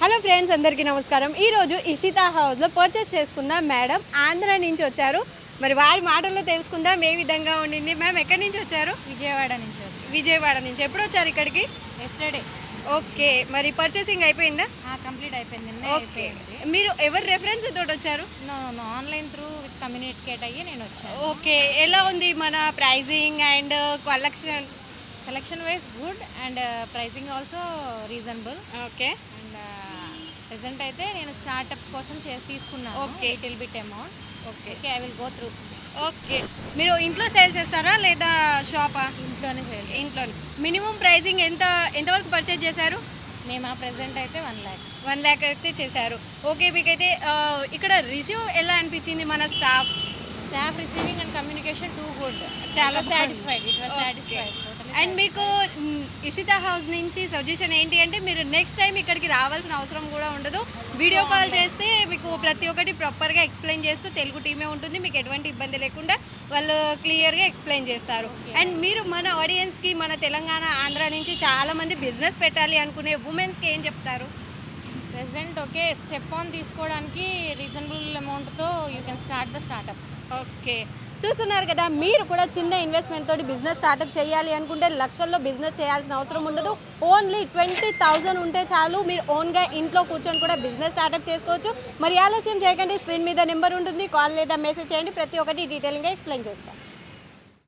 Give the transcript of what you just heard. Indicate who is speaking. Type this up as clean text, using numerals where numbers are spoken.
Speaker 1: Hello friends, అందరికీ నమస్కారం. ఈరోజు ఇషితా హౌస్లో పర్చేస్ చేసుకున్న మేడం ఆంధ్ర నుంచి వచ్చారు. మరి వారి మాటల్లో తెలుసుకుందాం ఏ విధంగా ఉండింది. మ్యామ్ ఎక్కడి నుంచి వచ్చారు?
Speaker 2: విజయవాడ నుంచి వచ్చి
Speaker 1: విజయవాడ నుంచి. ఎప్పుడు వచ్చారు ఇక్కడికి?
Speaker 2: ఎస్టర్డే.
Speaker 1: ఓకే, మరి పర్చేసింగ్ అయిపోయిందా?
Speaker 2: కంప్లీట్ అయిపోయింది.
Speaker 1: ఓకే, మీరు ఎవరి రెఫరెన్స్ తోటి వచ్చారు?
Speaker 2: నో ఆన్లైన్ త్రూ కమ్యూనికేట్ అయ్యి నేను వచ్చాను.
Speaker 1: ఓకే, ఎలా ఉంది మన pricing and
Speaker 2: collection wise good and pricing also reasonable.
Speaker 1: Okay,
Speaker 2: and present అయితే నేను స్టార్ట్అప్ కోసం తీసుకున్నాను.
Speaker 1: Okay.
Speaker 2: Little bit amount.
Speaker 1: Okay
Speaker 2: okay, I will go through.
Speaker 1: Okay, మీరు ఇంట్లో సేల్ చేస్తారా లేదా షాపా?
Speaker 2: ఇంట్లోనే చేయాలి.
Speaker 1: ఇంట్లోనే. మినిమం ప్రైజింగ్ ఎంతవరకు పర్చేజ్ చేశారు?
Speaker 2: మేము ప్రెసెంట్ అయితే 1 lakh.
Speaker 1: 1 lakh అయితే చేశారు. ఓకే, మీకైతే ఇక్కడ రిసీవ్ ఎలా అనిపించింది మన staff
Speaker 2: receiving and communication too good.
Speaker 1: చాలా
Speaker 2: satisfied. It was
Speaker 1: Okay.
Speaker 2: Satisfied.
Speaker 1: And మీకు ఇషితా హౌస్ నుంచి సజెషన్ ఏంటి అంటే మీరు నెక్స్ట్ టైం ఇక్కడికి రావాల్సిన అవసరం కూడా ఉండదు. వీడియో కాల్ చేస్తే మీకు ప్రతి ఒక్కటి ప్రాపర్గా ఎక్స్ప్లెయిన్ చేస్తూ తెలుగు టీమే ఉంటుంది. మీకు ఎటువంటి ఇబ్బంది లేకుండా వాళ్ళు క్లియర్గా ఎక్స్ప్లెయిన్ చేస్తారు. అండ్ మీరు మన ఆడియన్స్కి మన తెలంగాణ ఆంధ్ర నుంచి చాలామంది బిజినెస్ పెట్టాలి అనుకునే ఉమెన్స్కి ఏం చెప్తారు?
Speaker 2: ప్రెసెంట్ ఓకే, స్టెప్ ఆన్ తీసుకోవడానికి రీజనబుల్ అమౌంట్తో you can start the startup.
Speaker 1: Okay, చూస్తున్నారు కదా, మీరు కూడా చిన్న ఇన్వెస్ట్మెంట్ తోటి బిజినెస్ స్టార్ట్అప్ చేయాలి అనుకుంటే లక్షల్లో బిజినెస్ చేయాల్సిన అవసరం ఉండదు. ఓన్లీ 20,000 ఉంటే చాలు, మీరు ఓన్గా ఇంట్లో కూర్చొని కూడా బిజినెస్ స్టార్ట్అప్ చేసుకోవచ్చు. మరి ఆలస్యం చేయకండి, స్క్రీన్ మీద నెంబర్ ఉంటుంది, కాల్ లేదా మెసేజ్ చేయండి, ప్రతి ఒక్కటి డీటెయిల్గా ఎక్స్ప్లెయిన్ చేస్తాం.